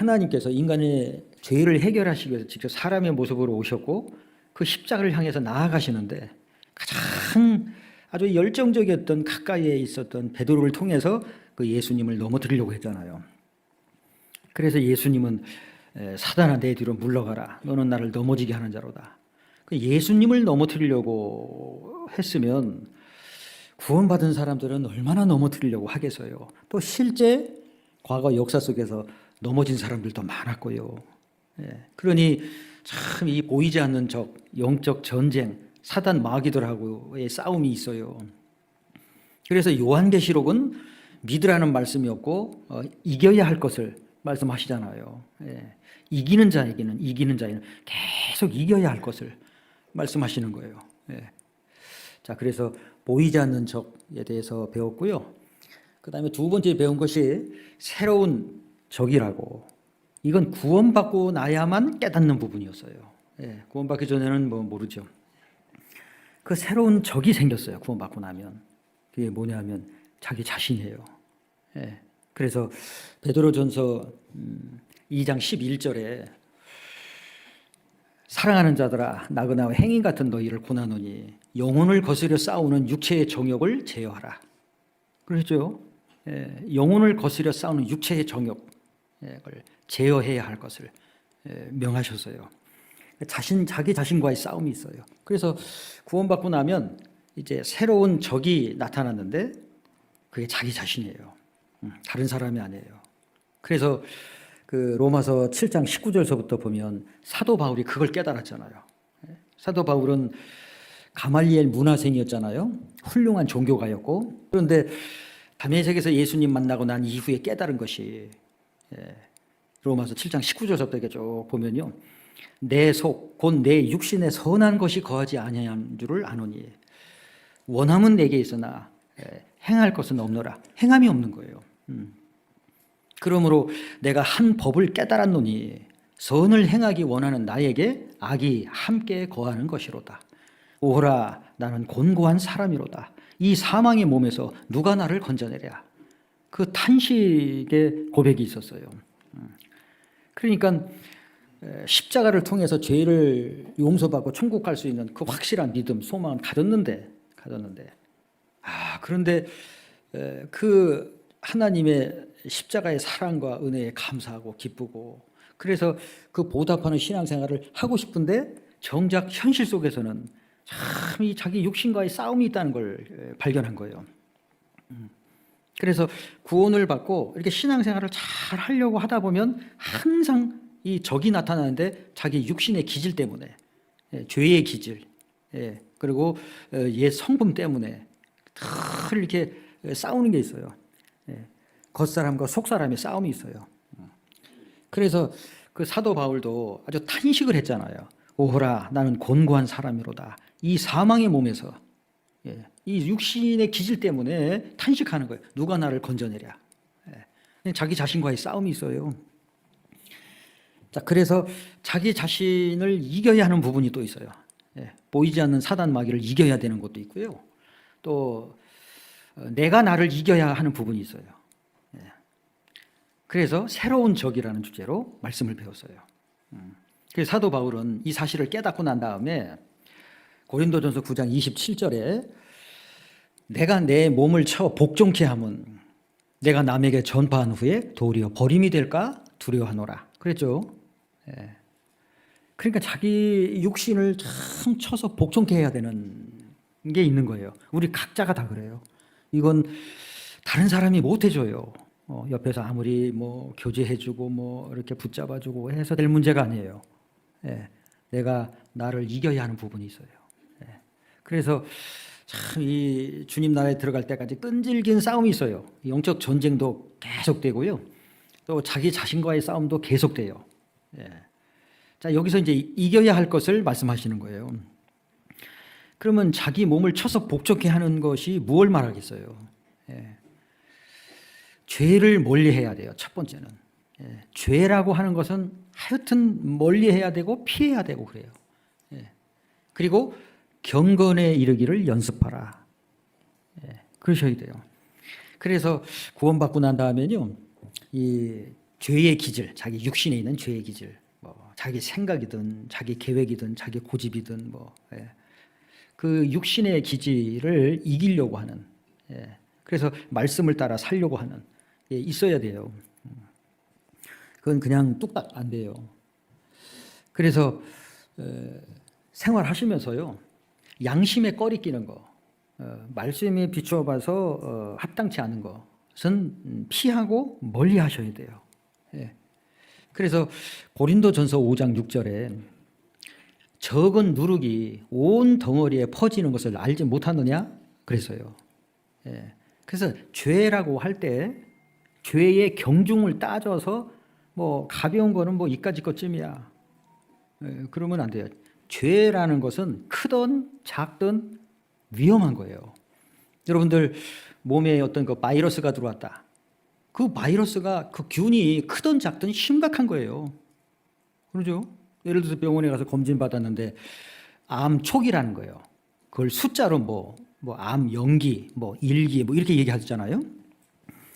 하나님께서 인간의 죄를 해결하시기 위해서 직접 사람의 모습으로 오셨고 그 십자가를 향해서 나아가시는데 가장 아주 열정적이었던 가까이에 있었던 베드로를 통해서 그 예수님을 넘어뜨리려고 했잖아요. 그래서 예수님은 사단아 내 뒤로 물러가라. 너는 나를 넘어지게 하는 자로다. 예수님을 넘어뜨리려고 했으면 구원받은 사람들은 얼마나 넘어뜨리려고 하겠어요. 또 실제 과거 역사 속에서 넘어진 사람들도 많았고요. 그러니 참 이 보이지 않는 적, 영적 전쟁, 사단 마귀들하고의 싸움이 있어요. 그래서 요한계시록은 믿으라는 말씀이 없고 이겨야 할 것을 말씀하시잖아요. 이기는 자에게는 계속 이겨야 할 것을 말씀하시는 거예요. 자, 그래서 보이지 않는 적에 대해서 배웠고요. 그 다음에 두 번째 배운 것이 새로운 적이라고. 이건 구원받고 나야만 깨닫는 부분이었어요. 구원받기 전에는 모르죠. 그 새로운 적이 생겼어요. 구원받고 나면. 그게 뭐냐면 자기 자신이에요. 그래서 베드로전서 2장 11절에 사랑하는 자들아 나그네와 행인 같은 너희를 고나노니 영혼을 거스려 싸우는 육체의 정욕을 제어하라. 그렇죠? 영혼을 거스려 싸우는 육체의 정욕을 제어해야 할 것을 명하셨어요. 자기 자신과의 싸움이 있어요. 그래서 구원받고 나면 이제 새로운 적이 나타났는데 그게 자기 자신이에요. 다른 사람이 아니에요. 그래서 그 로마서 7장 19절서부터 보면 사도 바울이 그걸 깨달았잖아요. 사도 바울은 가말리엘 문화생이었잖아요. 훌륭한 종교가였고, 그런데 다메섹에서 예수님 만나고 난 이후에 깨달은 것이 로마서 7장 19절서부터 이렇게 쭉 보면요, 내 속 곧 내 육신에 선한 것이 거하지 아니한 줄을 아노니 원함은 내게 있으나 행할 것은 없노라. 행함이 없는 거예요. 그러므로 내가 한 법을 깨달았노니 선을 행하기 원하는 나에게 악이 함께 거하는 것이로다. 오호라 나는 곤고한 사람이로다. 이 사망의 몸에서 누가 나를 건져내랴. 그 탄식의 고백이 있었어요. 그러니까 십자가를 통해서 죄를 용서받고 천국 갈 수 있는 그 확실한 믿음, 소망은 가졌는데 그런데 그 하나님의 십자가의 사랑과 은혜에 감사하고 기쁘고, 그래서 그 보답하는 신앙생활을 하고 싶은데 정작 현실 속에서는 참 이 자기 육신과의 싸움이 있다는 걸 발견한 거예요. 그래서 구원을 받고 이렇게 신앙생활을 잘 하려고 하다 보면 항상 이 적이 나타나는데 자기 육신의 기질 때문에, 죄의 기질, 그리고 옛 성품 때문에 늘 이렇게 싸우는 게 있어요. 겉사람과 속사람의 싸움이 있어요. 그래서 그 사도 바울도 아주 탄식을 했잖아요. 오호라 나는 곤고한 사람이로다. 이 사망의 몸에서, 이 육신의 기질 때문에 탄식하는 거예요. 누가 나를 건져내랴. 자기 자신과의 싸움이 있어요. 자, 그래서 자기 자신을 이겨야 하는 부분이 또 있어요. 보이지 않는 사단 마귀를 이겨야 되는 것도 있고요. 또 내가 나를 이겨야 하는 부분이 있어요. 그래서 새로운 적이라는 주제로 말씀을 배웠어요. 그래서 사도 바울은 이 사실을 깨닫고 난 다음에 고린도전서 9장 27절에 내가 내 몸을 쳐 복종케 함은 내가 남에게 전파한 후에 도리어 버림이 될까 두려워하노라. 그랬죠. 그러니까 자기 육신을 참 쳐서 복종케 해야 되는 게 있는 거예요. 우리 각자가 다 그래요. 이건 다른 사람이 못 해줘요. 옆에서 아무리 교제해주고 이렇게 붙잡아주고 해서 될 문제가 아니에요. 내가 나를 이겨야 하는 부분이 있어요. 그래서 참 이 주님 나라에 들어갈 때까지 끈질긴 싸움이 있어요. 영적 전쟁도 계속되고요. 또 자기 자신과의 싸움도 계속돼요. 자, 여기서 이제 이겨야 할 것을 말씀하시는 거예요. 그러면 자기 몸을 쳐서 복종케 하는 것이 무엇을 말하겠어요? 죄를 멀리해야 돼요. 첫 번째는 죄라고 하는 것은 하여튼 멀리해야 되고 피해야 되고 그래요. 그리고 경건에 이르기를 연습하라. 그러셔야 돼요. 그래서 구원받고 난 다음에는요, 이 죄의 기질, 자기 육신에 있는 죄의 기질, 뭐 자기 생각이든 자기 계획이든 자기 고집이든 뭐 그 육신의 기질을 이기려고 하는, 그래서 말씀을 따라 살려고 하는 있어야 돼요. 그건 그냥 뚝딱 안 돼요. 그래서 생활하시면서요, 양심에 꺼리 끼는 거, 말씀에 비추어 봐서 합당치 않은 것은 피하고 멀리 하셔야 돼요. 그래서 고린도전서 5장 6절에 적은 누룩이 온 덩어리에 퍼지는 것을 알지 못하느냐 그랬어요. 그래서 죄라고 할 때 죄의 경중을 따져서 뭐 가벼운 거는 뭐 이까짓 것쯤이야, 그러면 안 돼요. 죄라는 것은 크든 작든 위험한 거예요. 여러분들 몸에 어떤 그 바이러스가 들어왔다. 그 바이러스가 그 균이 크든 작든 심각한 거예요. 그러죠? 예를 들어서 병원에 가서 검진 받았는데 암 초기라는 거예요. 그걸 숫자로 뭐 암 영기, 뭐 1기 뭐 이렇게 얘기하잖아요.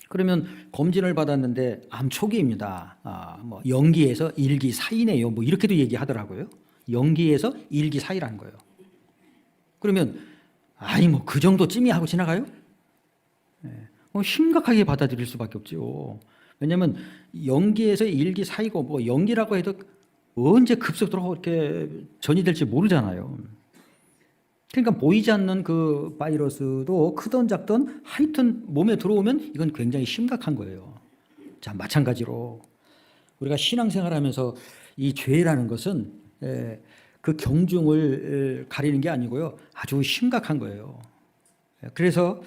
그러면 검진을 받았는데 암 초기입니다. 뭐 0기에서 1기 사이네요. 뭐 이렇게도 얘기하더라고요. 0기에서 1기 사이라는 거예요. 그러면 아니 뭐 그 정도쯤이 하고 지나가요? 심각하게 받아들일 수밖에 없죠. 왜냐하면 0기에서 1기 사이고 뭐 0기라고 해도 언제 급속도로 이렇게 전이될지 모르잖아요. 그러니까 보이지 않는 그 바이러스도 크든 작든 하여튼 몸에 들어오면 이건 굉장히 심각한 거예요. 자, 마찬가지로 우리가 신앙생활하면서 이 죄라는 것은 그 경중을 가리는 게 아니고요, 아주 심각한 거예요. 그래서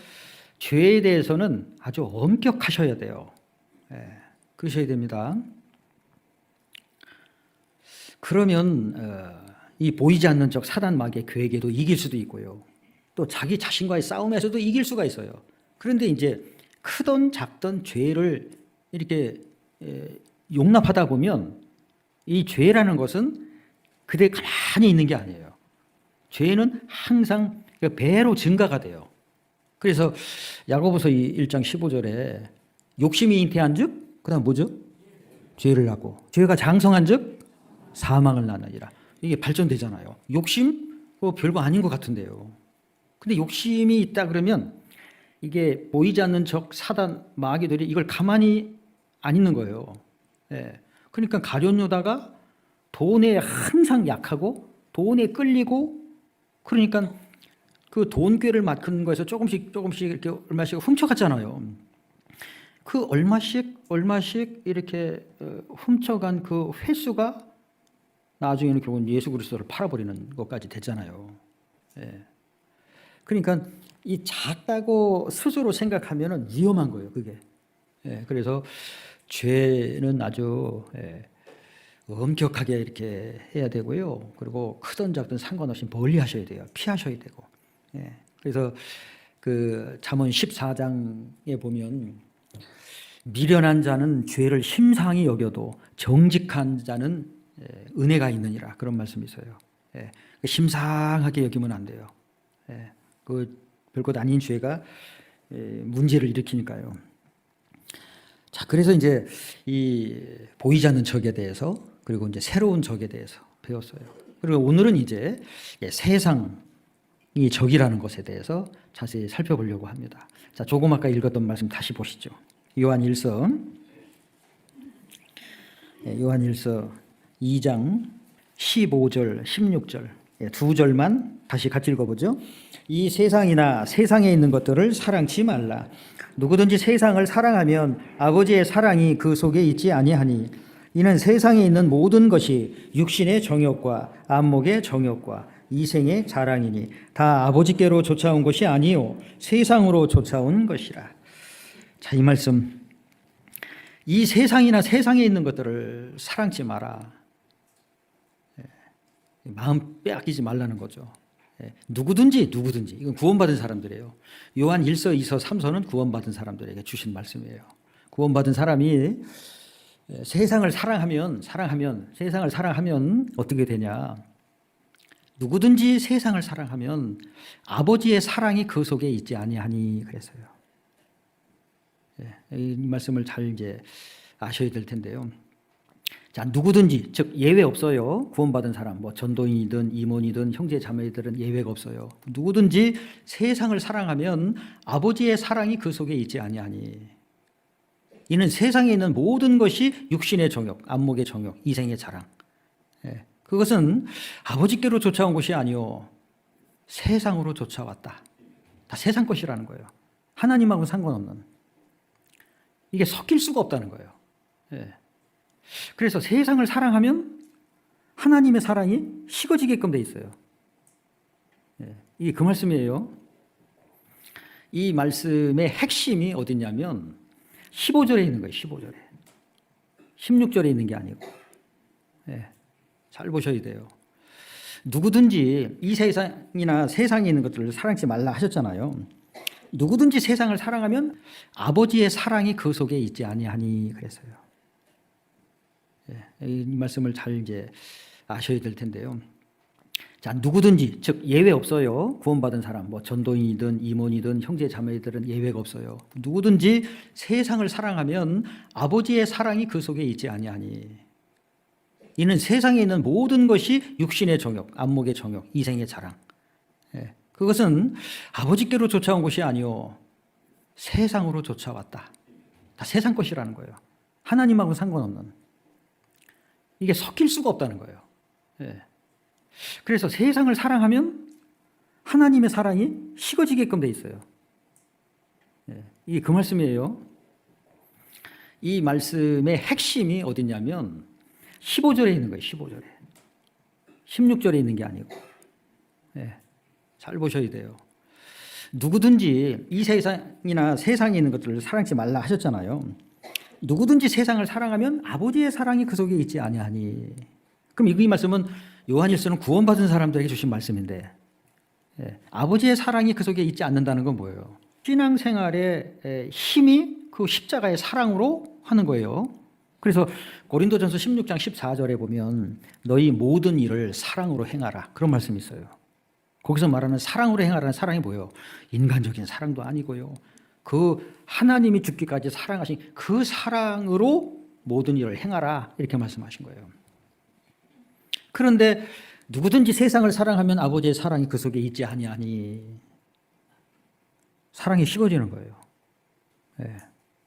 죄에 대해서는 아주 엄격하셔야 돼요. 그러셔야 됩니다. 그러면 이 보이지 않는 적 사단 마귀의 계획에도 이길 수도 있고요, 또 자기 자신과의 싸움에서도 이길 수가 있어요. 그런데 이제 크든 작든 죄를 이렇게 용납하다 보면 이 죄라는 것은 그대 가만히 있는 게 아니에요. 죄는 항상 배로 증가가 돼요. 그래서 야고보서 1장 15절에 욕심이 잉태한 즉 그다음 뭐죠? 죄를 낳고 죄가 장성한 즉 사망을 낳느니라. 이게 발전되잖아요. 욕심 별거 아닌 것 같은데요. 근데 욕심이 있다 그러면 이게 보이지 않는 적 사단 마귀들이 이걸 가만히 안 있는 거예요. 그러니까 가룟 유다가 돈에 항상 약하고 돈에 끌리고, 그러니까 그 돈꾀를 맡은 거에서 조금씩 이렇게 얼마씩 훔쳐갔잖아요. 그 얼마씩 이렇게 훔쳐간 그 횟수가 나중에는 결국은 예수 그리스도를 팔아버리는 것까지 됐잖아요. 그러니까 이 작다고 스스로 생각하면은 위험한 거예요, 그게. 그래서 죄는 아주 엄격하게 이렇게 해야 되고요. 그리고 크든 작든 상관없이 멀리 하셔야 돼요. 피하셔야 되고. 그래서 그 잠언 14장에 보면 미련한 자는 죄를 심상히 여겨도 정직한 자는 은혜가 있느니라, 그런 말씀이 있어요. 심상하게 여기면 안 돼요. 그 별것 아닌 죄가 문제를 일으키니까요. 자, 그래서 이제 이 보이지 않는 적에 대해서, 그리고 이제 새로운 적에 대해서 배웠어요. 그리고 오늘은 이제 세상이 적이라는 것에 대해서 자세히 살펴보려고 합니다. 자, 조금 아까 읽었던 말씀 다시 보시죠. 요한일서 2장 15절, 16절 두 절만 다시 같이 읽어보죠. 이 세상이나 세상에 있는 것들을 사랑치 말라. 누구든지 세상을 사랑하면 아버지의 사랑이 그 속에 있지 아니하니, 이는 세상에 있는 모든 것이 육신의 정욕과 안목의 정욕과 이생의 자랑이니 다 아버지께로 쫓아온 것이 아니요 세상으로 쫓아온 것이라. 자, 이 말씀, 이 세상이나 세상에 있는 것들을 사랑치 마라. 마음 빼앗기지 말라는 거죠. 누구든지 이건 구원받은 사람들이에요. 요한 1서, 2서, 3서는 구원받은 사람들에게 주신 말씀이에요. 구원받은 사람이 세상을 사랑하면 세상을 사랑하면 어떻게 되냐? 누구든지 세상을 사랑하면 아버지의 사랑이 그 속에 있지 아니하니 그랬어요. 이 말씀을 잘 이제 아셔야 될 텐데요. 자, 누구든지, 즉 예외 없어요. 구원받은 사람, 뭐 전도인이든 임원이든 형제 자매들은 예외가 없어요. 누구든지 세상을 사랑하면 아버지의 사랑이 그 속에 있지 아니하니. 이는 세상에 있는 모든 것이 육신의 정욕, 안목의 정욕, 이생의 자랑. 그것은 아버지께로 쫓아온 것이 아니요 세상으로 쫓아왔다. 다 세상 것이라는 거예요. 하나님하고는 상관없는. 이게 섞일 수가 없다는 거예요. 그래서 세상을 사랑하면 하나님의 사랑이 식어지게끔 돼 있어요. 이게 그 말씀이에요. 이 말씀의 핵심이 어디냐면 15절에 있는 거예요. 15절에. 16절에 있는 게 아니고. 잘 보셔야 돼요. 누구든지 이 세상이나 세상에 있는 것들을 사랑하지 말라 하셨잖아요. 누구든지 세상을 사랑하면 아버지의 사랑이 그 속에 있지 아니하니 그랬어요. 이 말씀을 잘 이제 아셔야 될 텐데요. 자, 누구든지, 즉 예외 없어요. 구원받은 사람, 뭐 전도인이든 임원이든 형제 자매들은 예외가 없어요. 누구든지 세상을 사랑하면 아버지의 사랑이 그 속에 있지 아니하니. 이는 세상에 있는 모든 것이 육신의 정욕, 안목의 정욕, 이생의 자랑. 그것은 아버지께로 쫓아온 것이 아니요 세상으로 쫓아왔다. 다 세상 것이라는 거예요. 하나님하고는 상관없는. 이게 섞일 수가 없다는 거예요. 그래서 세상을 사랑하면 하나님의 사랑이 식어지게끔 돼 있어요. 이게 그 말씀이에요. 이 말씀의 핵심이 어디냐면 15절에 있는 거예요. 15절에. 16절에 있는 게 아니고. 잘 보셔야 돼요. 누구든지 이 세상이나 세상에 있는 것들을 사랑하지 말라 하셨잖아요. 누구든지 세상을 사랑하면 아버지의 사랑이 그 속에 있지 아니하니. 그럼 이 말씀은 요한일서는 구원받은 사람들에게 주신 말씀인데 아버지의 사랑이 그 속에 있지 않는다는 건 뭐예요? 신앙생활의 힘이 그 십자가의 사랑으로 하는 거예요. 그래서 고린도전서 16장 14절에 보면 너희 모든 일을 사랑으로 행하라 그런 말씀이 있어요. 거기서 말하는 사랑으로 행하라는 사랑이 뭐예요? 인간적인 사랑도 아니고요. 그 하나님이 죽기까지 사랑하신 그 사랑으로 모든 일을 행하라 이렇게 말씀하신 거예요. 그런데 누구든지 세상을 사랑하면 아버지의 사랑이 그 속에 있지 아니하니. 사랑이 식어지는 거예요.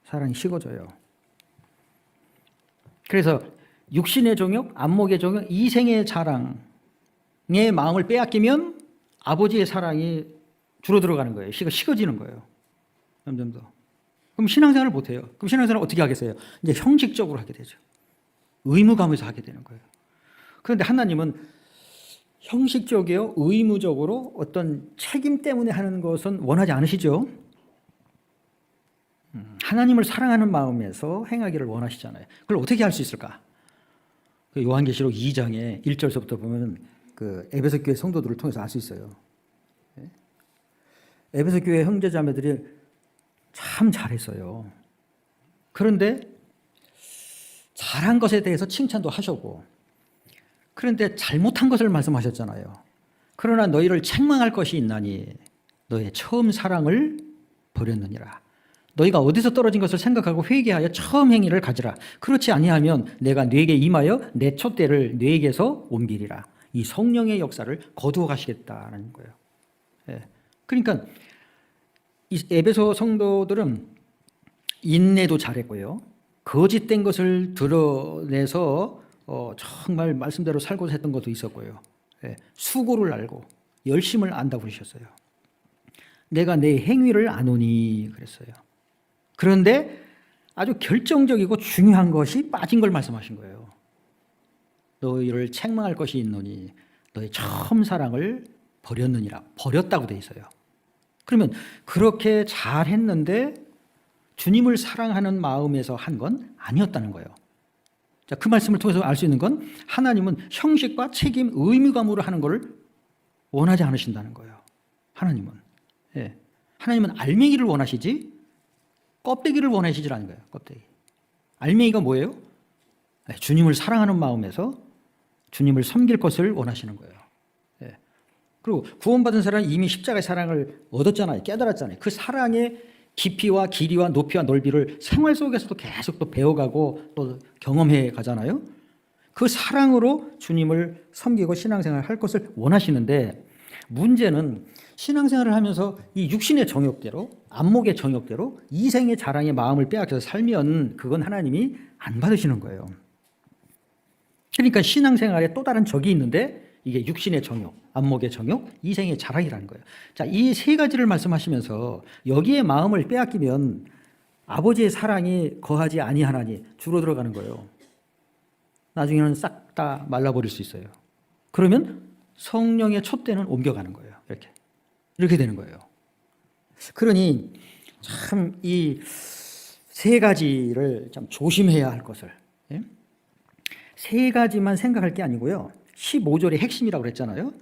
사랑이 식어져요. 그래서 육신의 정욕, 안목의 정욕, 이생의 자랑의 마음을 빼앗기면 아버지의 사랑이 줄어들어가는 거예요. 식어지는 거예요. 점점 더. 그럼 신앙생활을 못해요. 그럼 신앙생활을 어떻게 하겠어요? 이제 형식적으로 하게 되죠. 의무감에서 하게 되는 거예요. 그런데 하나님은 형식적이요, 의무적으로 어떤 책임 때문에 하는 것은 원하지 않으시죠. 하나님을 사랑하는 마음에서 행하기를 원하시잖아요. 그걸 어떻게 할 수 있을까? 그 요한계시록 2장에 1절서부터 보면 그 에베소 교회 성도들을 통해서 알 수 있어요. 에베소 교회 형제자매들이 참 잘했어요. 그런데 잘한 것에 대해서 칭찬도 하셨고, 그런데 잘못한 것을 말씀하셨잖아요. 그러나 너희를 책망할 것이 있나니 너의 처음 사랑을 버렸느니라. 너희가 어디서 떨어진 것을 생각하고 회개하여 처음 행위를 가지라. 그렇지 아니하면 내가 네게 임하여 내 촛대를 네게서 옮기리라. 이 성령의 역사를 거두어 가시겠다는 거예요. 그러니까 이 에베소 성도들은 인내도 잘했고요. 거짓된 것을 드러내서 정말 말씀대로 살고자 했던 것도 있었고요. 수고를 알고 열심을 안다고 그러셨어요. 내가 내 행위를 아노니 그랬어요. 그런데 아주 결정적이고 중요한 것이 빠진 걸 말씀하신 거예요. 너희를 책망할 것이 있노니 너의 처음 사랑을 버렸느니라. 버렸다고 돼 있어요. 그러면 그렇게 잘했는데 주님을 사랑하는 마음에서 한 건 아니었다는 거예요. 자, 그 말씀을 통해서 알 수 있는 건 하나님은 형식과 책임, 의무감으로 하는 것을 원하지 않으신다는 거예요. 하나님은. 하나님은 알맹이를 원하시지 껍데기를 원하시질 않은 거예요. 껍데기. 알맹이가 뭐예요? 주님을 사랑하는 마음에서 주님을 섬길 것을 원하시는 거예요. 그리고 구원받은 사람은 이미 십자가의 사랑을 얻었잖아요. 깨달았잖아요. 그 사랑의 깊이와 길이와 높이와 넓이를 생활 속에서도 계속 또 배워가고 또 경험해 가잖아요. 그 사랑으로 주님을 섬기고 신앙생활을 할 것을 원하시는데, 문제는 신앙생활을 하면서 이 육신의 정욕대로, 안목의 정욕대로 이생의 자랑의 마음을 빼앗겨서 살면 그건 하나님이 안 받으시는 거예요. 그러니까 신앙생활에 또 다른 적이 있는데, 이게 육신의 정욕, 안목의 정욕, 이생의 자랑이라는 거예요. 자, 이 세 가지를 말씀하시면서 여기에 마음을 빼앗기면 아버지의 사랑이 거하지 아니하나니 줄어들어가는 거예요. 나중에는 싹 다 말라버릴 수 있어요. 그러면 성령의 촛대는 옮겨가는 거예요. 이렇게 되는 거예요. 그러니 참 이 세 가지를 참 조심해야 할 것을, 세 가지만 생각할 게 아니고요. 15절의 핵심이라고 그랬잖아요.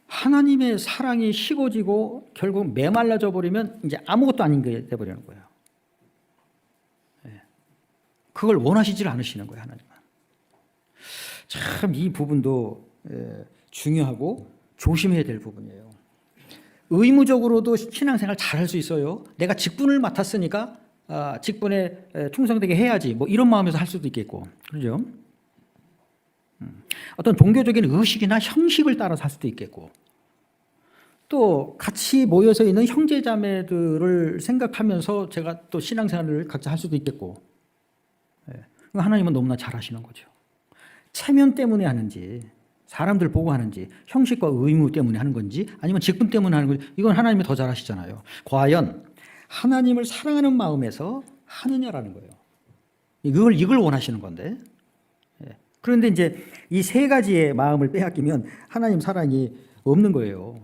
하나님의 사랑이 식어지고 결국 메말라져 버리면 이제 아무것도 아닌 게 돼버리는 거예요. 그걸 원하시질 않으시는 거예요, 하나님은. 참 이 부분도 중요하고 조심해야 될 부분이에요. 의무적으로도 신앙생활 잘할 수 있어요. 내가 직분을 맡았으니까 직분에 충성되게 해야지, 뭐 이런 마음에서 할 수도 있겠고, 그렇죠? 어떤 종교적인 의식이나 형식을 따라서 할 수도 있겠고, 또 같이 모여서 있는 형제자매들을 생각하면서 제가 또 신앙생활을 각자 할 수도 있겠고, 하나님은 너무나 잘하시는 거죠. 체면 때문에 하는지, 사람들 보고 하는지, 형식과 의무 때문에 하는 건지, 아니면 직분 때문에 하는 건지, 이건 하나님이 더 잘하시잖아요. 과연 하나님을 사랑하는 마음에서 하느냐라는 거예요. 이걸 원하시는 건데. 그런데 이제 이 세 가지의 마음을 빼앗기면 하나님 사랑이 없는 거예요.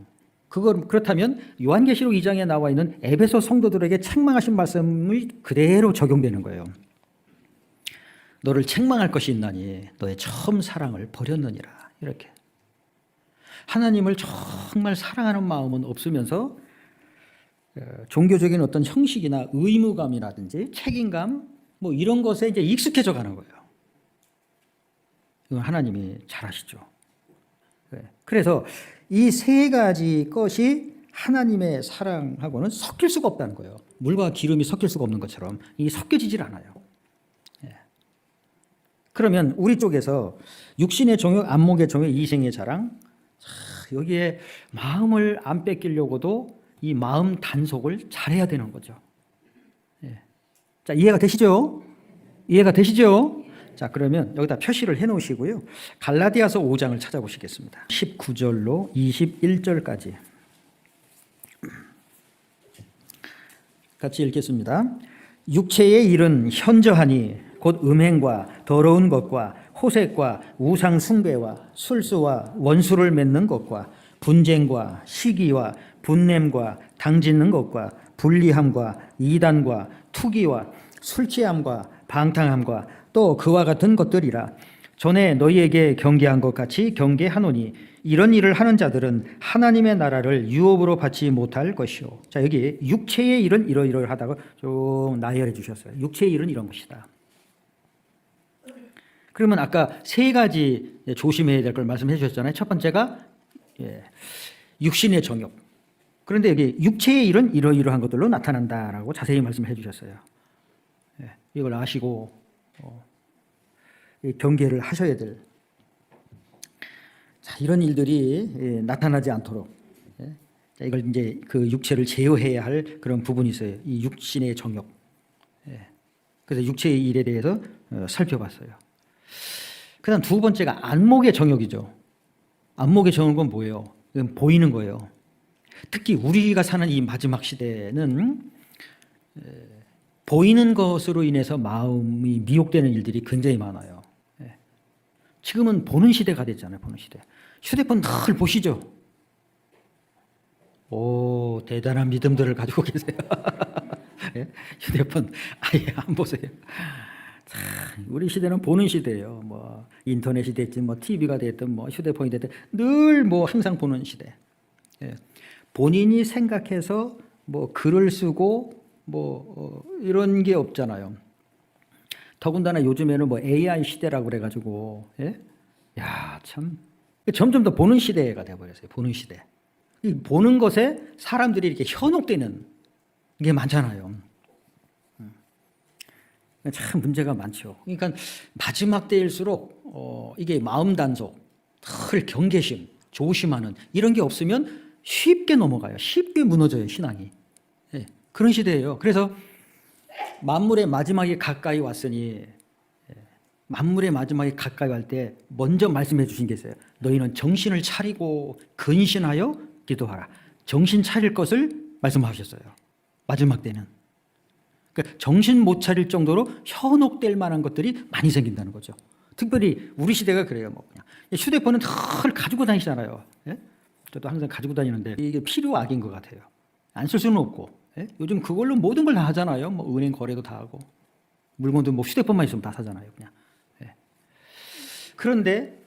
그렇다면 요한계시록 2장에 나와 있는 에베소 성도들에게 책망하신 말씀이 그대로 적용되는 거예요. 너를 책망할 것이 있나니 너의 처음 사랑을 버렸느니라. 이렇게. 하나님을 정말 사랑하는 마음은 없으면서 종교적인 어떤 형식이나 의무감이라든지 책임감, 뭐 이런 것에 이제 익숙해져 가는 거예요. 이건 하나님이 잘하시죠. 그래서 이 세 가지 것이 하나님의 사랑하고는 섞일 수가 없다는 거예요. 물과 기름이 섞일 수가 없는 것처럼 이 섞여지질 않아요. 그러면 우리 쪽에서 육신의 정욕, 안목의 정욕, 이생의 자랑, 여기에 마음을 안 뺏기려고도 이 마음 단속을 잘해야 되는 거죠. 자, 이해가 되시죠? 이해가 되시죠? 자, 그러면 여기다 표시를 해 놓으시고요. 갈라디아서 5장을 찾아보시겠습니다. 19절로 21절까지. 같이 읽겠습니다. 육체의 일은 현저하니 곧 음행과 더러운 것과 호색과 우상 숭배와 술수와 원수를 맺는 것과 분쟁과 시기와 분냄과 당짓는 것과 불리함과 이단과 투기와 술취함과 방탕함과 또 그와 같은 것들이라. 전에 너희에게 경계한 것 같이 경계하노니 이런 일을 하는 자들은 하나님의 나라를 유업으로 받지 못할 것이요. 자, 여기 육체의 일은 이러이러하다고 좀 나열해 주셨어요. 육체의 일은 이런 것이다. 그러면 아까 세 가지 조심해야 될 걸 말씀해 주셨잖아요. 첫 번째가 육신의 정욕. 그런데 여기 육체의 일은 이러이러한 것들로 나타난다라고 자세히 말씀해 주셨어요. 이걸 아시고 경계를 하셔야 될, 자, 이런 일들이 나타나지 않도록, 이걸 이제 그 육체를 제어해야 할 그런 부분이 있어요. 이 육신의 정욕. 그래서 육체의 일에 대해서 살펴봤어요. 그다음 두 번째가 안목의 정욕이죠. 안목의 정욕은 뭐예요? 이건 보이는 거예요. 특히 우리가 사는 이 마지막 시대는 보이는 것으로 인해서 마음이 미혹되는 일들이 굉장히 많아요. 지금은 보는 시대가 됐잖아요. 보는 시대. 휴대폰 늘 보시죠. 오, 대단한 믿음들을 가지고 계세요. 휴대폰 아예 안 보세요. 우리 시대는 보는 시대예요. 뭐 인터넷이 됐든 뭐 TV가 됐든 뭐 휴대폰이 됐든 늘 뭐 항상 보는 시대. 본인이 생각해서 뭐 글을 쓰고 뭐 이런 게 없잖아요. 더군다나 요즘에는 뭐 AI 시대라고 그래가지고, 야, 참 점점 더 보는 시대가 돼버렸어요. 보는 시대. 이 보는 것에 사람들이 이렇게 현혹되는 게 많잖아요. 참 문제가 많죠. 그러니까 마지막 때일수록 이게 마음 단속, 늘 경계심, 조심하는 이런 게 없으면 쉽게 넘어가요. 쉽게 무너져요, 신앙이. 예, 그런 시대예요. 그래서 만물의 마지막이 가까이 왔으니, 만물의 마지막이 가까이 갈 때 먼저 말씀해 주신 게 있어요. 너희는 정신을 차리고 근신하여 기도하라. 정신 차릴 것을 말씀하셨어요. 마지막 때는. 그러니까 정신 못 차릴 정도로 현혹될 만한 것들이 많이 생긴다는 거죠. 특별히 우리 시대가 그래요. 뭐 그냥 휴대폰은 늘 가지고 다니시잖아요. 예? 저도 항상 가지고 다니는데 이게 필요악인 것 같아요. 안 쓸 수는 없고. 예? 요즘 그걸로 모든 걸 다 하잖아요. 뭐 은행 거래도 다 하고 물건도 뭐 휴대폰만 있으면 다 사잖아요. 그냥. 예. 그런데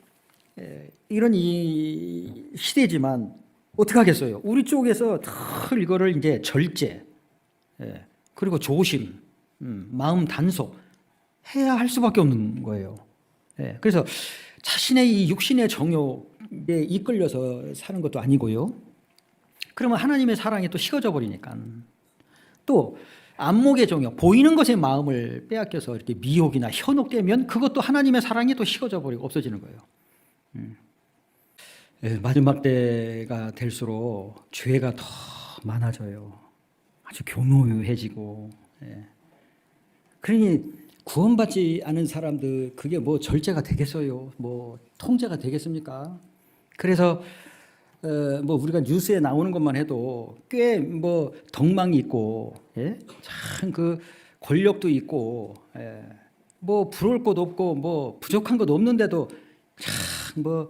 이런 이 시대지만 어떻게 하겠어요? 우리 쪽에서 늘 이거를 이제 절제, 그리고 조심, 마음 단속 해야 할 수밖에 없는 거예요. 그래서 자신의 이 육신의 정욕에 이끌려서 사는 것도 아니고요. 그러면 하나님의 사랑이 또 식어져 버리니까 또 안목의 정욕, 보이는 것에 마음을 빼앗겨서 이렇게 미혹이나 현혹되면 그것도 하나님의 사랑이 또 식어져 버리고 없어지는 거예요. 마지막 때가 될수록 죄가 더 많아져요. 아주 교묘해지고. 그러니 구원받지 않은 사람들 그게 뭐 절제가 되겠어요? 뭐 통제가 되겠습니까? 그래서 뭐 우리가 뉴스에 나오는 것만 해도 꽤 뭐 덕망이 있고, 참 그 권력도 있고, 뭐 부러울 것도 없고 뭐 부족한 것도 없는데도 참 뭐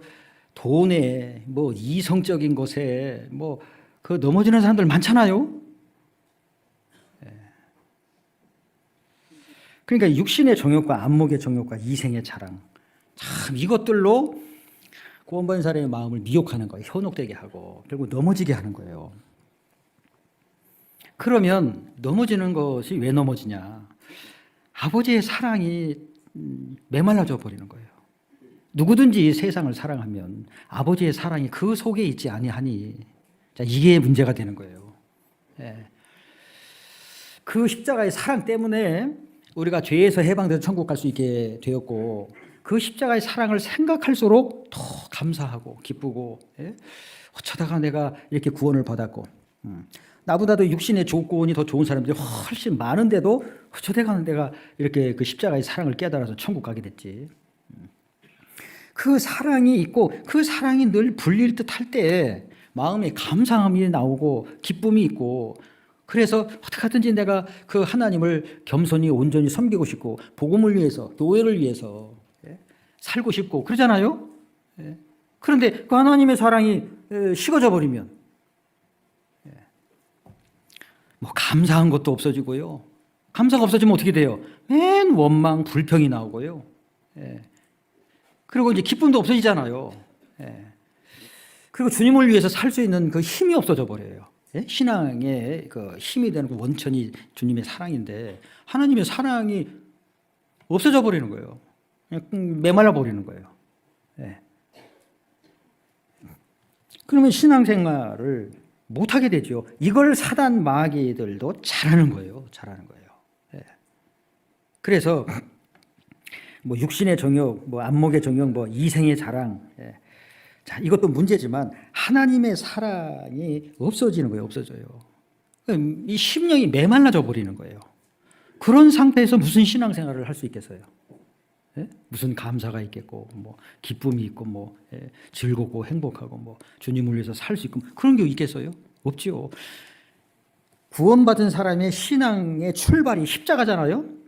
돈에 뭐 이성적인 것에 뭐 그 넘어지는 사람들 많잖아요. 그러니까 육신의 정욕과 안목의 정욕과 이생의 자랑, 참 이것들로 구원받은 사람의 마음을 미혹하는 거예요. 현혹되게 하고 결국 넘어지게 하는 거예요. 그러면 넘어지는 것이 왜 넘어지냐? 아버지의 사랑이 메말라져 버리는 거예요. 누구든지 세상을 사랑하면 아버지의 사랑이 그 속에 있지 아니하니, 자, 이게 문제가 되는 거예요. 그 십자가의 사랑 때문에 우리가 죄에서 해방돼서 천국 갈 수 있게 되었고, 그 십자가의 사랑을 생각할수록 더 감사하고 기쁘고, 어쩌다가 내가 이렇게 구원을 받았고, 나보다도 육신의 조건이 더 좋은 사람들이 훨씬 많은데도 어쩌다가 내가 이렇게 그 십자가의 사랑을 깨달아서 천국 가게 됐지. 그 사랑이 있고 그 사랑이 늘 불릴 듯 할 때 마음에 감사함이 나오고 기쁨이 있고, 그래서 어떻게 하든지 내가 그 하나님을 겸손히 온전히 섬기고 싶고 복음을 위해서 교회를 위해서 살고 싶고 그러잖아요. 그런데 그 하나님의 사랑이 식어져 버리면 뭐 감사한 것도 없어지고요. 감사가 없어지면 어떻게 돼요? 맨 원망, 불평이 나오고요. 그리고 이제 기쁨도 없어지잖아요. 그리고 주님을 위해서 살 수 있는 그 힘이 없어져 버려요. 신앙의 그 힘이 되는 그 원천이 주님의 사랑인데 하나님의 사랑이 없어져 버리는 거예요. 그냥 메말라 버리는 거예요. 그러면 신앙생활을 못하게 되죠. 이걸 사단 마귀들도 잘하는 거예요. 잘하는 거예요. 그래서 뭐 육신의 정욕, 뭐 안목의 정욕, 뭐 이생의 자랑, 자, 이것도 문제지만 하나님의 사랑이 없어지는 거예요. 없어져요. 이 심령이 메말라져 버리는 거예요. 그런 상태에서 무슨 신앙생활을 할 수 있겠어요? 무슨 감사가 있겠고, 뭐 기쁨이 있고, 뭐 즐겁고 행복하고, 뭐 주님을 위해서 살 수 있고, 그런 게 있겠어요? 없지요. 구원받은 사람의 신앙의 출발이 십자가잖아요.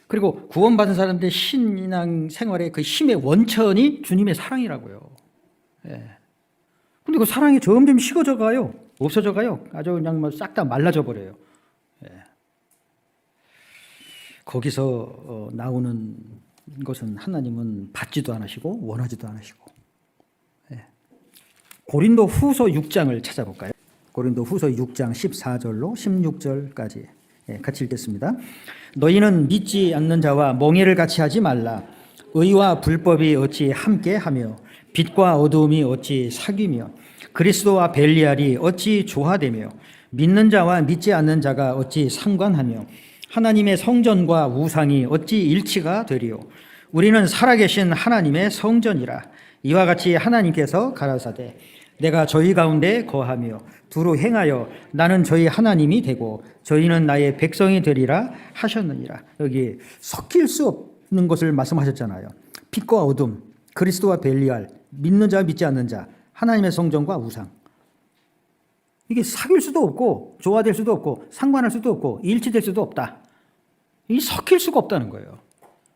그리고 구원받은 사람들의 신앙 생활의 그 힘의 원천이 주님의 사랑이라고요. 근데 그 사랑이 점점 식어져 가요. 없어져 가요. 아주 그냥 뭐 싹 다 말라져 버려요. 거기서 나오는 것은 하나님은 받지도 않으시고 원하지도 않으시고. 고린도 후서 6장을 찾아볼까요? 고린도 후서 6장 14절로 16절까지 같이 읽겠습니다. 너희는 믿지 않는 자와 멍에를 같이 하지 말라. 의와 불법이 어찌 함께하며 빛과 어두움이 어찌 사귀며 그리스도와 벨리알이 어찌 조화되며 믿는 자와 믿지 않는 자가 어찌 상관하며 하나님의 성전과 우상이 어찌 일치가 되리요? 우리는 살아계신 하나님의 성전이라. 이와 같이 하나님께서 가라사대 내가 저희 가운데 거하며 두루 행하여 나는 저희 하나님이 되고 저희는 나의 백성이 되리라 하셨느니라. 여기 섞일 수 없는 것을 말씀하셨잖아요. 빛과 어둠, 그리스도와 벨리알, 믿는 자 믿지 않는 자, 하나님의 성전과 우상. 이게 사귈 수도 없고 조화될 수도 없고 상관할 수도 없고 일치될 수도 없다. 이 섞일 수가 없다는 거예요.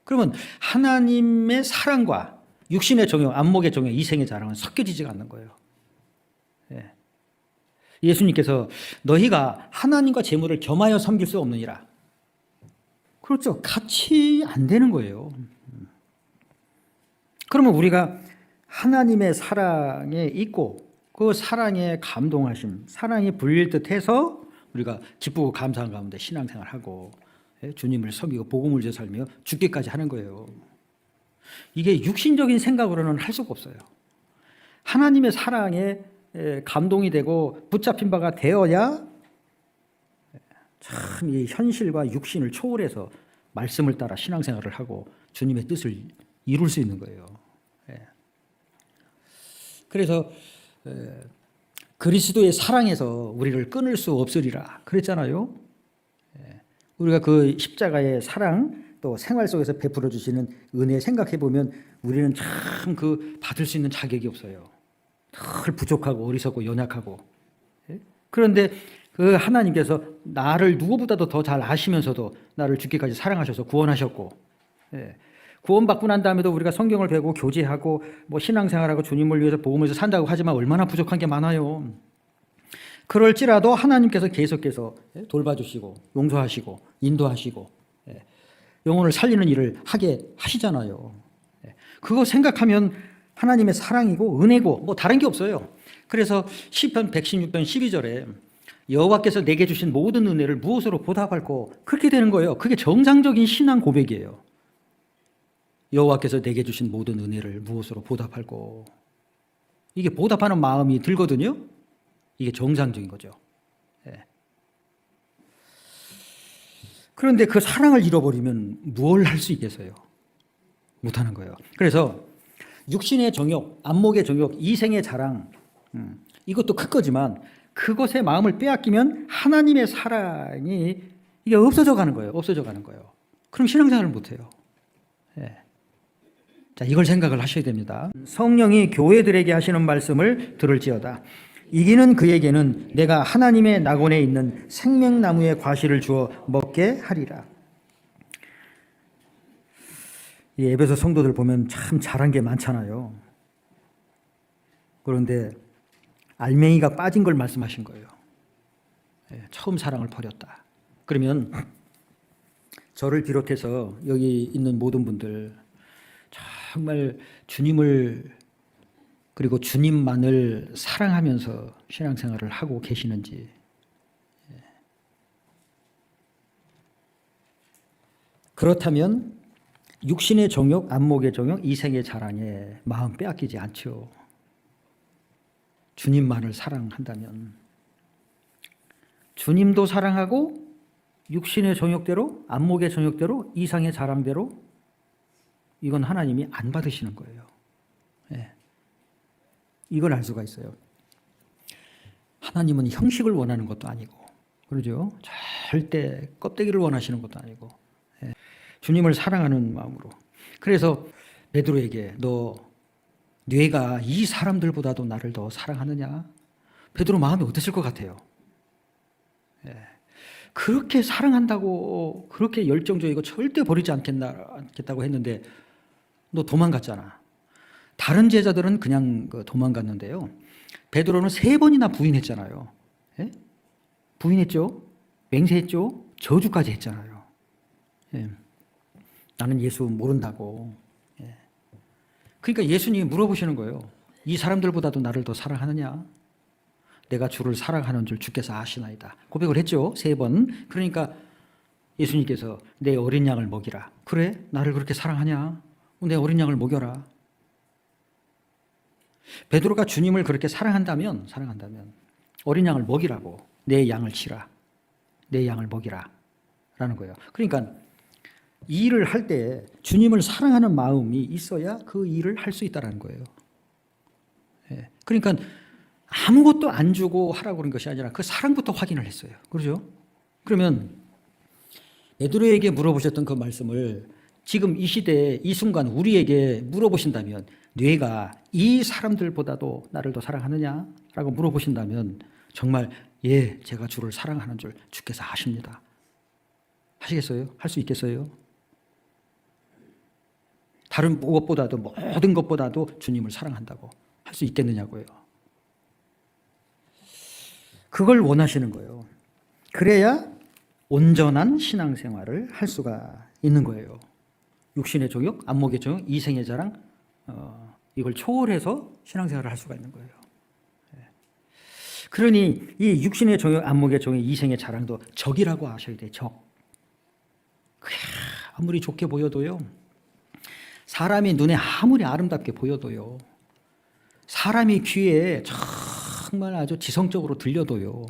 그러면 하나님의 사랑과 육신의 정욕, 안목의 정욕, 이생의 자랑은 섞여지지가 않는 거예요. 예. 예수님께서 너희가 하나님과 재물을 겸하여 섬길 수 없느니라. 그렇죠. 같이 안 되는 거예요. 그러면 우리가 하나님의 사랑에 있고 그 사랑에 감동하심, 사랑이 불릴 듯해서 우리가 기쁘고 감사한 가운데 신앙생활하고 주님을 섬기고 복음을 져 살며 죽기까지 하는 거예요. 이게 육신적인 생각으로는 할 수가 없어요. 하나님의 사랑에 감동이 되고 붙잡힌 바가 되어야 참 이 현실과 육신을 초월해서 말씀을 따라 신앙생활을 하고 주님의 뜻을 이룰 수 있는 거예요. 그래서 그리스도의 사랑에서 우리를 끊을 수 없으리라 그랬잖아요. 우리가 그 십자가의 사랑 또 생활 속에서 베풀어 주시는 은혜 생각해 보면 우리는 참 그 받을 수 있는 자격이 없어요. 늘 부족하고 어리석고 연약하고. 그런데 그 하나님께서 나를 누구보다도 더 잘 아시면서도 나를 죽기까지 사랑하셔서 구원하셨고, 구원받고 난 다음에도 우리가 성경을 배우고 교제하고 뭐 신앙생활하고 주님을 위해서 복음을 위해서 산다고 하지만 얼마나 부족한 게 많아요. 그럴지라도 하나님께서 계속해서 돌봐주시고 용서하시고 인도하시고 영혼을 살리는 일을 하게 하시잖아요. 그거 생각하면 하나님의 사랑이고 은혜고 뭐 다른 게 없어요. 그래서 시편 116편 12절에 여호와께서 내게 주신 모든 은혜를 무엇으로 보답할꼬 그렇게 되는 거예요. 그게 정상적인 신앙 고백이에요. 여호와께서 내게 주신 모든 은혜를 무엇으로 보답할꼬. 이게 보답하는 마음이 들거든요. 이게 정상적인 거죠. 그런데 그 사랑을 잃어버리면 뭘 할 수 있겠어요? 못하는 거예요. 그래서 육신의 정욕, 안목의 정욕, 이생의 자랑 이것도 큰 거지만 그것에 마음을 빼앗기면 하나님의 사랑이 이게 없어져 가는 거예요. 없어져 가는 거예요. 그럼 신앙생활을 못해요. 자, 이걸 생각을 하셔야 됩니다. 성령이 교회들에게 하시는 말씀을 들을지어다. 이기는 그에게는 내가 하나님의 낙원에 있는 생명나무의 과실을 주어 먹게 하리라. 이 에베소 성도들 보면 참 잘한 게 많잖아요. 그런데 알맹이가 빠진 걸 말씀하신 거예요. 처음 사랑을 버렸다. 그러면 저를 비롯해서 여기 있는 모든 분들 정말 주님을 그리고 주님만을 사랑하면서 신앙생활을 하고 계시는지. 그렇다면 육신의 정욕, 안목의 정욕, 이생의 자랑에 마음 빼앗기지 않죠. 주님만을 사랑한다면 주님도 사랑하고 육신의 정욕대로, 안목의 정욕대로, 이상의 자랑대로 이건 하나님이 안 받으시는 거예요. 이걸 알 수가 있어요. 하나님은 형식을 원하는 것도 아니고, 그러죠? 절대 껍데기를 원하시는 것도 아니고, 주님을 사랑하는 마음으로. 그래서 베드로에게 너 뇌가 이 사람들보다도 나를 더 사랑하느냐? 베드로 마음이 어땠을 것 같아요? 그렇게 사랑한다고 그렇게 열정적이고 절대 버리지 않겠다고 했는데 너 도망갔잖아. 다른 제자들은 그냥 도망갔는데요. 베드로는 3번이나 부인했잖아요. 부인했죠. 맹세했죠. 저주까지 했잖아요. 나는 예수 모른다고. 그러니까 예수님이 물어보시는 거예요. 이 사람들보다도 나를 더 사랑하느냐? 내가 주를 사랑하는 줄 주께서 아시나이다. 고백을 했죠. 3번. 그러니까 예수님께서 내 어린 양을 먹이라. 그래? 나를 그렇게 사랑하냐? 내 어린 양을 먹여라. 베드로가 주님을 그렇게 사랑한다면 어린 양을 먹이라고. 내 양을 치라. 내 양을 먹이라. 거예요. 그러니까 이 일을 할 때 주님을 사랑하는 마음이 있어야 그 일을 할 수 있다는 거예요. 그러니까 아무것도 안 주고 하라고 그런 것이 아니라 그 사랑부터 확인을 했어요. 그렇죠? 그러면 베드로에게 물어보셨던 그 말씀을 지금 이 시대에 이 순간 우리에게 물어보신다면, 뇌가 이 사람들보다도 나를 더 사랑하느냐? 라고 물어보신다면 정말 예, 제가 주를 사랑하는 줄 주께서 아십니다. 하시겠어요? 할 수 있겠어요? 다른 무엇보다도, 모든 것보다도 주님을 사랑한다고 할 수 있겠느냐고요. 그걸 원하시는 거예요. 그래야 온전한 신앙생활을 할 수가 있는 거예요. 육신의 정욕, 안목의 정욕, 이생의 자랑, 이걸 초월해서 신앙생활을 할 수가 있는 거예요. 그러니 이 육신의 정욕, 안목의 정욕, 이생의 자랑도 적이라고 아셔야 돼요. 적. 그게 아무리 좋게 보여도요, 사람이 눈에 아무리 아름답게 보여도요, 사람이 귀에 정말 아주 지성적으로 들려도요,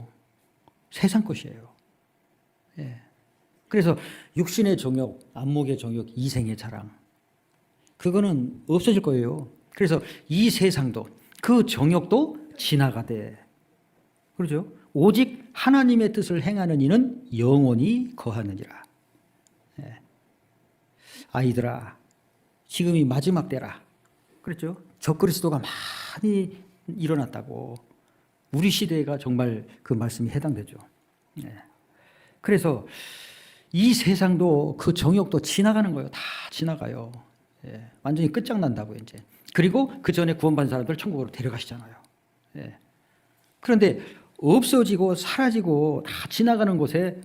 세상 것이에요. 그래서 육신의 정욕, 안목의 정욕, 이생의 자랑, 그거는 없어질 거예요. 그래서 이 세상도 그 정욕도 지나가되, 그렇죠? 오직 하나님의 뜻을 행하는 이는 영원히 거하느니라. 아이들아, 지금이 마지막 때라. 그렇죠? 적그리스도가 많이 일어났다고. 우리 시대가 정말 그 말씀이 해당되죠. 그래서 이 세상도 그 정욕도 지나가는 거예요. 다 지나가요. 완전히 끝장난다고요, 이제. 그리고 그 전에 구원받은 사람들 천국으로 데려가시잖아요. 그런데 없어지고 사라지고 다 지나가는 곳에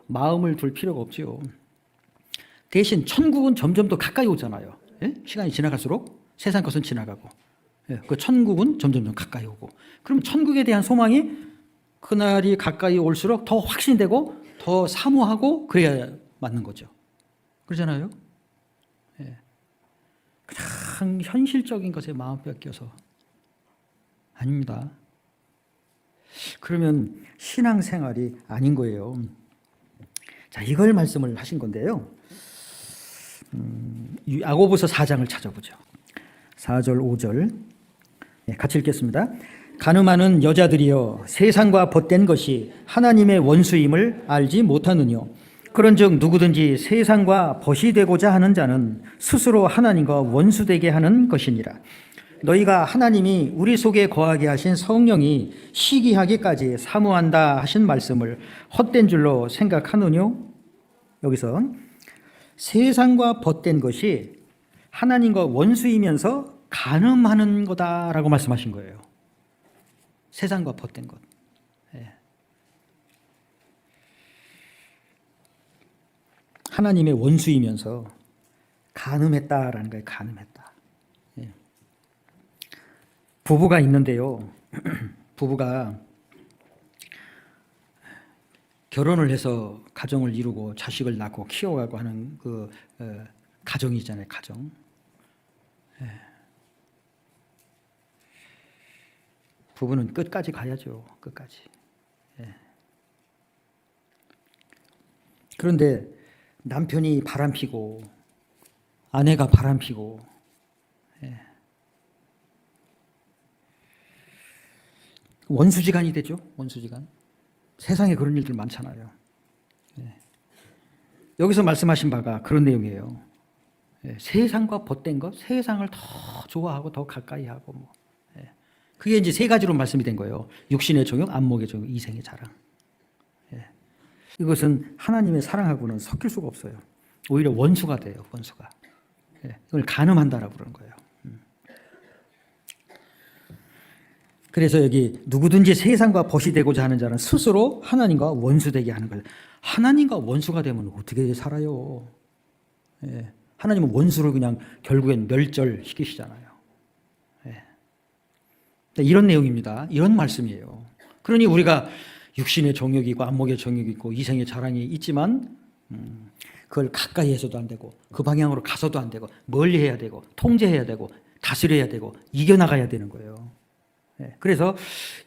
마음을 둘 필요가 없죠. 대신 천국은 점점 더 가까이 오잖아요. 시간이 지나갈수록 세상 것은 지나가고, 그 천국은 점점 더 가까이 오고, 그럼 천국에 대한 소망이 그날이 가까이 올수록 더 확신되고 더 사모하고 그래야 맞는 거죠. 그러잖아요. 그냥 현실적인 것에 마음 뺏겨서 아닙니다. 그러면 신앙생활이 아닌 거예요. 자, 이걸 말씀을 하신 건데요. 야고보서 4장을 찾아보죠. 4절 5절 같이 읽겠습니다. 간음하는 여자들이여, 세상과 벗된 것이 하나님의 원수임을 알지 못하느뇨. 그런즉 누구든지 세상과 벗이 되고자 하는 자는 스스로 하나님과 원수되게 하는 것이니라. 너희가 하나님이 우리 속에 거하게 하신 성령이 시기하기까지 사모한다 하신 말씀을 헛된 줄로 생각하느뇨. 여기서 세상과 벗된 것이 하나님과 원수이면서 간음하는 거다라고 말씀하신 거예요. 세상과 벗된 것. 하나님의 원수이면서 간음했다라는 거예요. 간음했다. 부부가 있는데요. 부부가 결혼을 해서 가정을 이루고 자식을 낳고 키워가고 하는 그 가정이잖아요. 가정. 부부는 끝까지 가야죠. 끝까지. 그런데 남편이 바람피고 아내가 바람피고 원수지간이 되죠. 원수지간. 세상에 그런 일들 많잖아요. 여기서 말씀하신 바가 그런 내용이에요. 세상과 벗된 것, 세상을 더 좋아하고 더 가까이 하고 뭐. 그게 이제 세 가지로 말씀이 된 거예요. 육신의 정욕, 안목의 정욕, 이생의 자랑. 이것은 하나님의 사랑하고는 섞일 수가 없어요. 오히려 원수가 돼요. 원수가. 이걸 간음한다라고 그러는 거예요. 그래서 여기 누구든지 세상과 벗이 되고자 하는 자는 스스로 하나님과 원수되게 하는 거예요. 하나님과 원수가 되면 어떻게 살아요? 하나님은 원수를 그냥 결국엔 멸절시키시잖아요. 이런 내용입니다. 이런 말씀이에요. 그러니 우리가 육신의 정욕이 있고 안목의 정욕이 있고 이생의 자랑이 있지만 그걸 가까이 해서도 안 되고 그 방향으로 가서도 안 되고 멀리 해야 되고 통제해야 되고 다스려야 되고 이겨나가야 되는 거예요. 그래서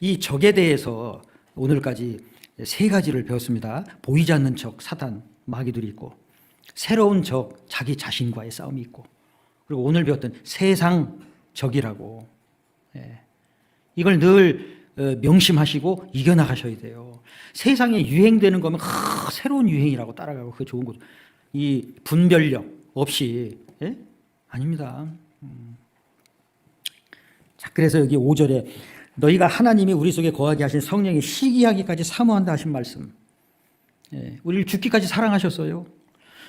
이 적에 대해서 오늘까지 세 가지를 배웠습니다. 보이지 않는 적, 사단, 마귀들이 있고, 새로운 적, 자기 자신과의 싸움이 있고, 그리고 오늘 배웠던 세상 적이라고. 이걸 늘 명심하시고 이겨나가셔야 돼요. 세상에 유행되는 거면 새로운 유행이라고 따라가고 그게 좋은 거죠. 이 분별력 없이 아닙니다. 자, 그래서 여기 5절에 너희가 하나님이 우리 속에 거하게 하신 성령이 시기하기까지 사모한다 하신 말씀. 우리를 죽기까지 사랑하셨어요.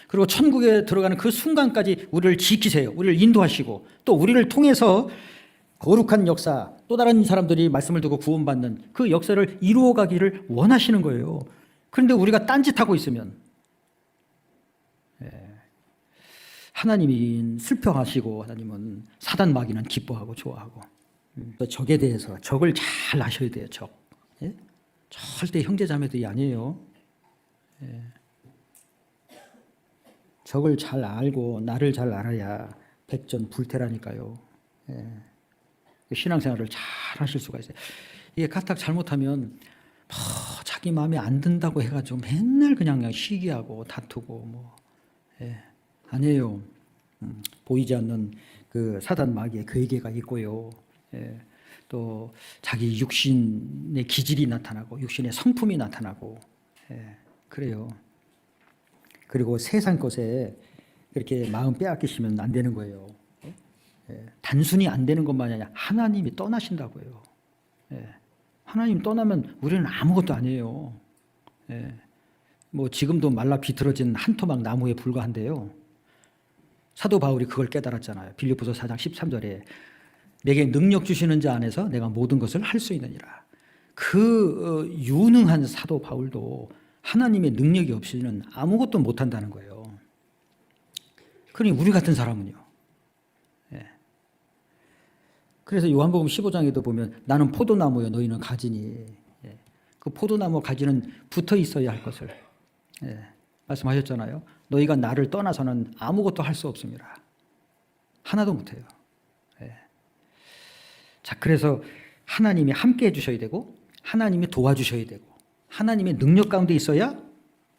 그리고 천국에 들어가는 그 순간까지 우리를 지키세요. 우리를 인도하시고 또 우리를 통해서 거룩한 역사, 또 다른 사람들이 말씀을 듣고 구원받는 그 역사를 이루어가기를 원하시는 거예요. 그런데 우리가 딴짓하고 있으면 하나님이 슬퍼하시고 하나님은 사단 마귀는 기뻐하고 좋아하고 적에 대해서 적을 잘 아셔야 돼요. 적. 절대 형제자매들이 아니에요. 적을 잘 알고 나를 잘 알아야 백전불태라니까요. 신앙생활을 잘 하실 수가 있어요. 이게 까딱 잘못하면 자기 마음에 안 든다고 해가지고 맨날 그냥 시기하고 다투고 아니에요. 보이지 않는 그 사단 마귀의 괴계가 있고요. 또 자기 육신의 기질이 나타나고 육신의 성품이 나타나고 그래요. 그리고 세상 것에 그렇게 마음 빼앗기시면 안 되는 거예요. 단순히 안 되는 것만이 아니라 하나님이 떠나신다고요. 하나님 떠나면 우리는 아무것도 아니에요. 뭐 지금도 말라 비틀어진 한 토막 나무에 불과한데요. 사도 바울이 그걸 깨달았잖아요. 빌립보서 4장 13절에 내게 능력 주시는 자 안에서 내가 모든 것을 할 수 있느니라. 그 유능한 사도 바울도 하나님의 능력이 없이는 아무것도 못한다는 거예요. 그러니 우리 같은 사람은요. 그래서 요한복음 15장에도 보면 나는 포도나무요 너희는 가지니 그 포도나무 가지는 붙어 있어야 할 것을 말씀하셨잖아요. 너희가 나를 떠나서는 아무것도 할 수 없습니다. 하나도 못해요. 자, 그래서 하나님이 함께 해주셔야 되고 하나님이 도와주셔야 되고 하나님의 능력 가운데 있어야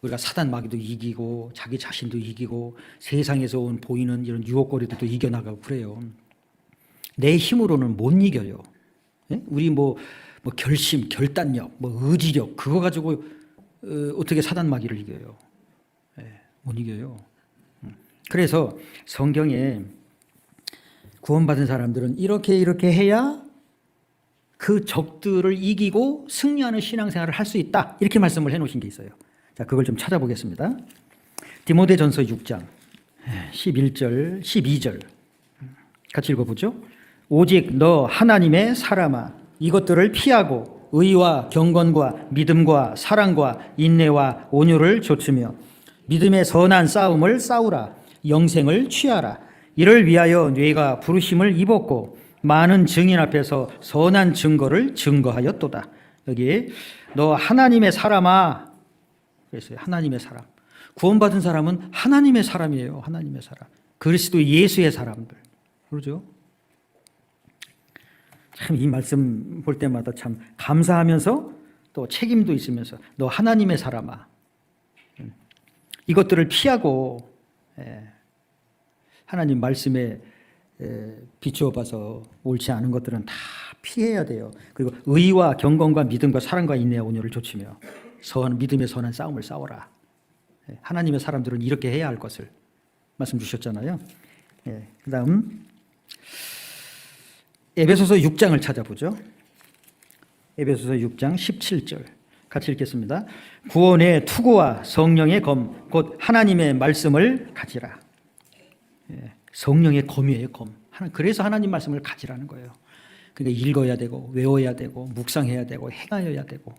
우리가 사단 마귀도 이기고 자기 자신도 이기고 세상에서 온 보이는 이런 유혹거리들도 이겨나가고 그래요. 내 힘으로는 못 이겨요. 우리 뭐 결심, 결단력, 의지력 그거 가지고 어떻게 사단 마귀를 이겨요? 못 이겨요. 그래서 성경에 구원받은 사람들은 이렇게 해야 그 적들을 이기고 승리하는 신앙생활을 할 수 있다. 이렇게 말씀을 해놓으신 게 있어요. 자, 그걸 좀 찾아보겠습니다. 디모데전서 6장 11절, 12절 같이 읽어보죠. 오직 너 하나님의 사람아 이것들을 피하고 의와 경건과 믿음과 사랑과 인내와 온유를 좇으며 믿음의 선한 싸움을 싸우라. 영생을 취하라. 이를 위하여 네가 부르심을 입었고 많은 증인 앞에서 선한 증거를 증거하였도다. 여기 너 하나님의 사람아 그랬어요. 하나님의 사람. 구원받은 사람은 하나님의 사람이에요. 하나님의 사람. 그리스도 예수의 사람들. 그러죠? 참 이 말씀 볼 때마다 참 감사하면서 또 책임도 있으면서 너 하나님의 사람아. 이것들을 피하고 하나님 말씀에 비추어 봐서 옳지 않은 것들은 다 피해야 돼요. 그리고 의와 경건과 믿음과 사랑과 인내와 온유를 좇으며 믿음의 선한 싸움을 싸워라. 하나님의 사람들은 이렇게 해야 할 것을 말씀 주셨잖아요. 그 다음 에베소서 6장을 찾아보죠. 에베소서 6장 17절 같이 읽겠습니다. 구원의 투구와 성령의 검 곧 하나님의 말씀을 가지라. 성령의 검이에요. 검. 그래서 하나님 말씀을 가지라는 거예요. 그러니까 읽어야 되고 외워야 되고 묵상해야 되고 행하여야 되고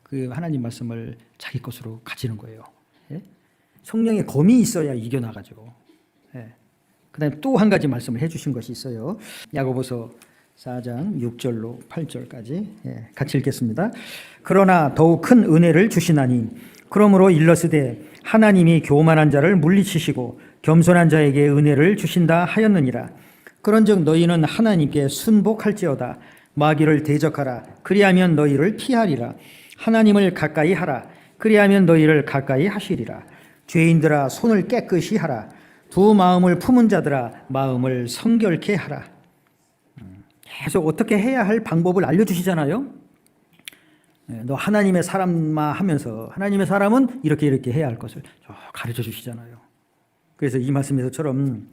그 하나님 말씀을 자기 것으로 가지는 거예요. 성령의 검이 있어야 이겨나가죠. 그 다음에 또 한 가지 말씀을 해주신 것이 있어요. 야고보서 4장 6절로 8절까지 같이 읽겠습니다. 그러나 더욱 큰 은혜를 주시나니 그러므로 일러스되 하나님이 교만한 자를 물리치시고 겸손한 자에게 은혜를 주신다 하였느니라. 그런즉 너희는 하나님께 순복할지어다. 마귀를 대적하라. 그리하면 너희를 피하리라. 하나님을 가까이 하라. 그리하면 너희를 가까이 하시리라. 죄인들아 손을 깨끗이 하라. 두 마음을 품은 자들아 마음을 성결케 하라. 계속 어떻게 해야 할 방법을 알려주시잖아요. 너 하나님의 사람마 하면서 하나님의 사람은 이렇게 해야 할 것을 가르쳐 주시잖아요. 그래서 이 말씀에서처럼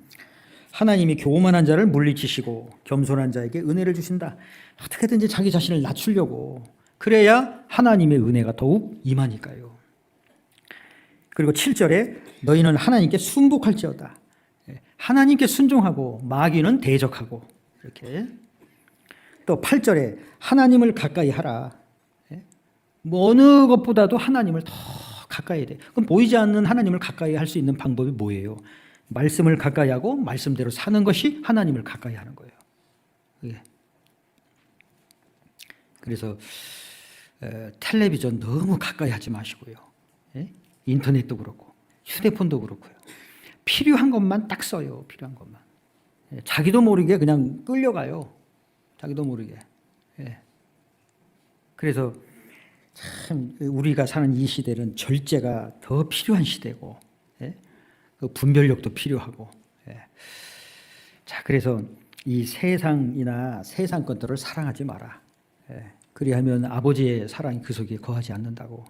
하나님이 교만한 자를 물리치시고 겸손한 자에게 은혜를 주신다. 어떻게든지 자기 자신을 낮추려고 그래야 하나님의 은혜가 더욱 임하니까요. 그리고 7절에 너희는 하나님께 순복할지어다. 하나님께 순종하고 마귀는 대적하고 이렇게. 또 8절에 하나님을 가까이 하라. 뭐 어느 것보다도 하나님을 더 가까이 해야 돼. 그럼 보이지 않는 하나님을 가까이 할 수 있는 방법이 뭐예요? 말씀을 가까이 하고 말씀대로 사는 것이 하나님을 가까이 하는 거예요. 예. 그래서 텔레비전 너무 가까이 하지 마시고요. 예? 인터넷도 그렇고 휴대폰도 그렇고요. 필요한 것만 딱 써요. 필요한 것만. 예. 자기도 모르게 그냥 끌려가요. 자기도 모르게. 예. 그래서 참 우리가 사는 이 시대는 절제가 더 필요한 시대고, 예? 그 분별력도 필요하고. 예. 자, 그래서 이 세상이나 세상 것들을 사랑하지 마라. 예. 그리하면 아버지의 사랑이 그 속에 거하지 않는다고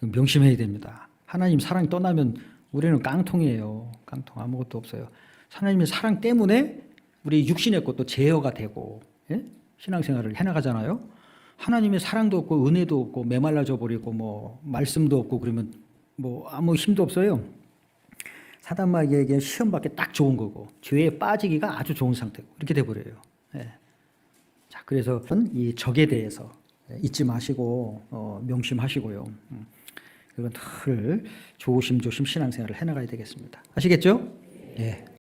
명심해야 됩니다. 하나님 사랑이 떠나면 우리는 깡통이에요. 깡통 아무것도 없어요. 하나님의 사랑 때문에 우리 육신의 것도 제어가 되고, 예? 신앙생활을 해나가잖아요. 하나님의 사랑도 없고 은혜도 없고 메말라져 버리고 뭐 말씀도 없고 그러면 뭐 아무 힘도 없어요. 사단마귀에게 시험받기 딱 좋은 거고 죄에 빠지기가 아주 좋은 상태고 이렇게 돼 버려요. 예. 자, 그래서 이 적에 대해서 잊지 마시고 명심하시고요. 이건 늘 조심조심 신앙생활을 해나가야 되겠습니다. 아시겠죠? 예.